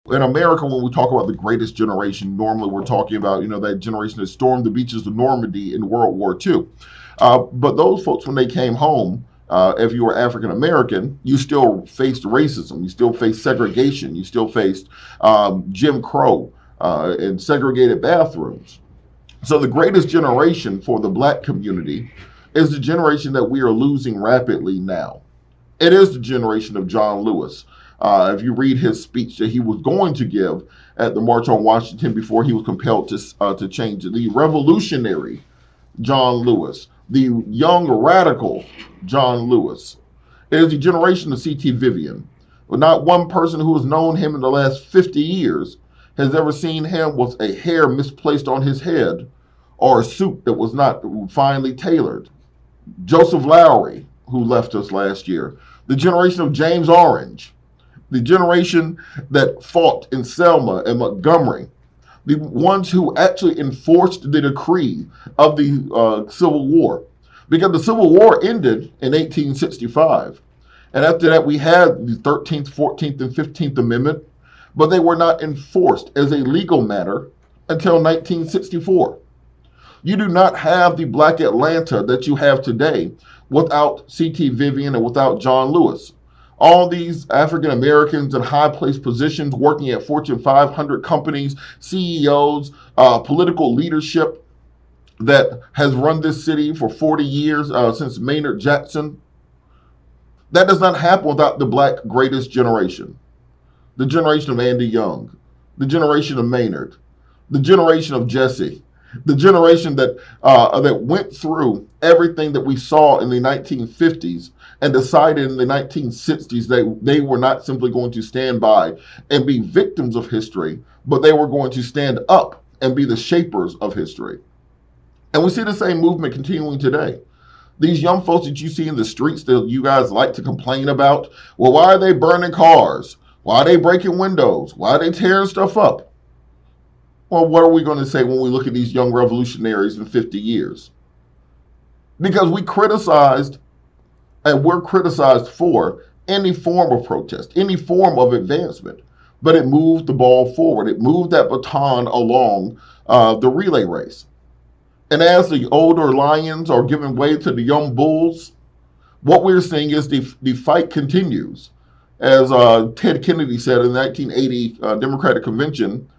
In America, when we talk about the greatest generation, normally we're talking about, that generation that stormed the beaches of Normandy in World War II. But those folks, when they came home, if you were African American, you still faced racism, you still faced segregation, you still faced Jim Crow and segregated bathrooms. So the greatest generation for the black community is the generation that we are losing rapidly now. It is the generation of John Lewis. If you read his speech that he was going to give at the March on Washington before he was compelled to change it, the revolutionary John Lewis, the young radical John Lewis. It is the generation of C.T. Vivian. But not one person who has known him in the last 50 years has ever seen him with a hair misplaced on his head or a suit that was not finely tailored. Joseph Lowry, who left us last year, the generation of James Orange, the generation that fought in Selma and Montgomery, the ones who actually enforced the decree of the Civil War. Because the Civil War ended in 1865. And after that, we had the 13th, 14th, and 15th Amendment, but they were not enforced as a legal matter until 1964. You do not have the Black Atlanta that you have today without C.T. Vivian and without John Lewis. All these African Americans in high placed positions working at Fortune 500 companies, CEOs, political leadership that has run this city for 40 years since Maynard Jackson. That does not happen without the black greatest generation. The generation of Andy Young, the generation of Maynard, the generation of Jesse, the generation that went through everything that we saw in the 1950s and decided in the 1960s that they were not simply going to stand by and be victims of history, but they were going to stand up and be the shapers of history. And we see the same movement continuing today. These young folks that you see in the streets that you guys like to complain about, well, why are they burning cars? Why are they breaking windows? Why are they tearing stuff up? Well, what are we going to say when we look at these young revolutionaries in 50 years? Because we criticized, and we're criticized for, any form of protest, any form of advancement. But it moved the ball forward. It moved that baton along the relay race. And as the older lions are giving way to the young bulls, what we're seeing is the fight continues. As Ted Kennedy said in the 1980 Democratic Convention,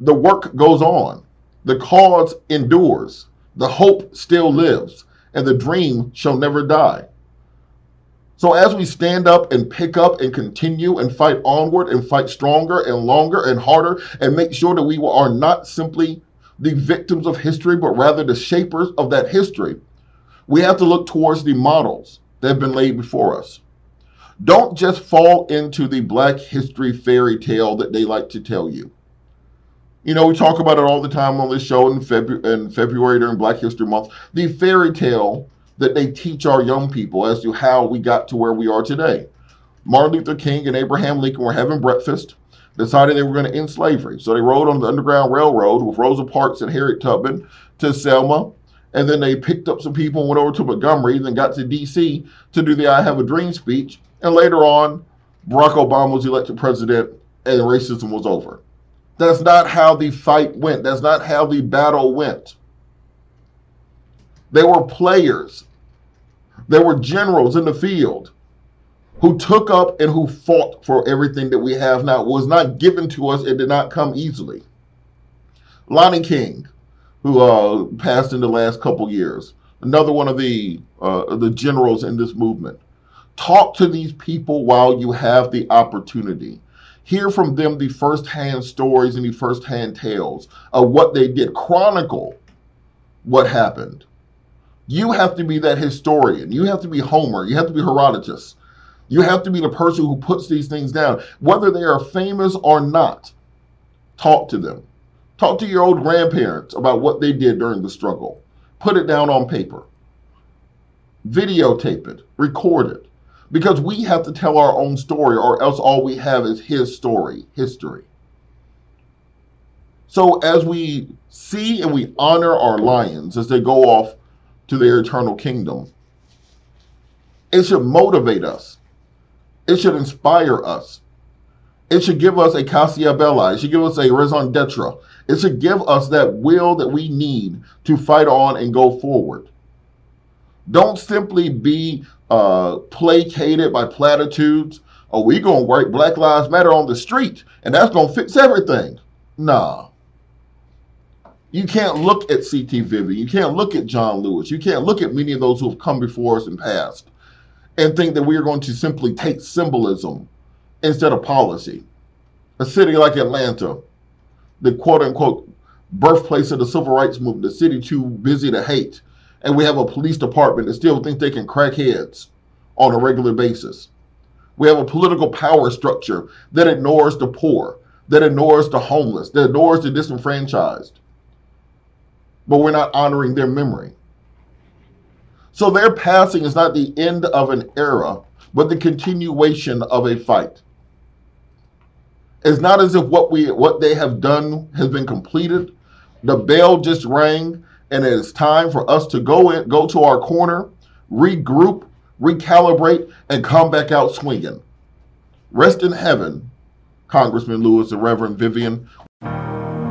the work goes on, the cause endures, the hope still lives, and the dream shall never die. So as we stand up and pick up and continue and fight onward and fight stronger and longer and harder and make sure that we are not simply the victims of history, but rather the shapers of that history, we have to look towards the models that have been laid before us. Don't just fall into the Black history fairy tale that they like to tell you. You know, we talk about it all the time on this show in February during Black History Month. The fairy tale that they teach our young people as to how we got to where we are today. Martin Luther King and Abraham Lincoln were having breakfast, decided they were going to end slavery. So they rode on the Underground Railroad with Rosa Parks and Harriet Tubman to Selma. And then they picked up some people and went over to Montgomery, then got to D.C. to do the I Have a Dream speech. And later on, Barack Obama was elected president and racism was over. That's not how the fight went. That's not how the battle went. They were players. They were generals in the field who took up and who fought for everything that we have now. It was not given to us. It did not come easily. Lonnie King, who passed in the last couple years, another one of the generals in this movement. Talk to these people while you have the opportunity. Hear from them the first-hand stories and the first-hand tales of what they did. Chronicle what happened. You have to be that historian. You have to be Homer. You have to be Herodotus. You have to be the person who puts these things down. Whether they are famous or not, talk to them. Talk to your old grandparents about what they did during the struggle. Put it down on paper. Videotape it. Record it. Because we have to tell our own story, or else all we have is his story, history. So as we see and we honor our lions as they go off to their eternal kingdom, it should motivate us. It should inspire us. It should give us a Cassia Belli. It should give us a raison d'etre. It should give us that will that we need to fight on and go forward. Don't simply be placated by platitudes. Oh, we going to write Black Lives Matter on the street, and that's going to fix everything. Nah. You can't look at C.T. Vivian. You can't look at John Lewis. You can't look at many of those who have come before us and passed and think that we are going to simply take symbolism instead of policy. A city like Atlanta, the quote-unquote birthplace of the civil rights movement, the city too busy to hate, and we have a police department that still think they can crack heads on a regular basis. We have a political power structure that ignores the poor, that ignores the homeless, that ignores the disenfranchised. But we're not honoring their memory. So their passing is not the end of an era, but the continuation of a fight. It's not as if what they have done has been completed. The bell just rang, and it is time for us to go to our corner, regroup, recalibrate, and come back out swinging. Rest in heaven, Congressman Lewis and Reverend Vivian.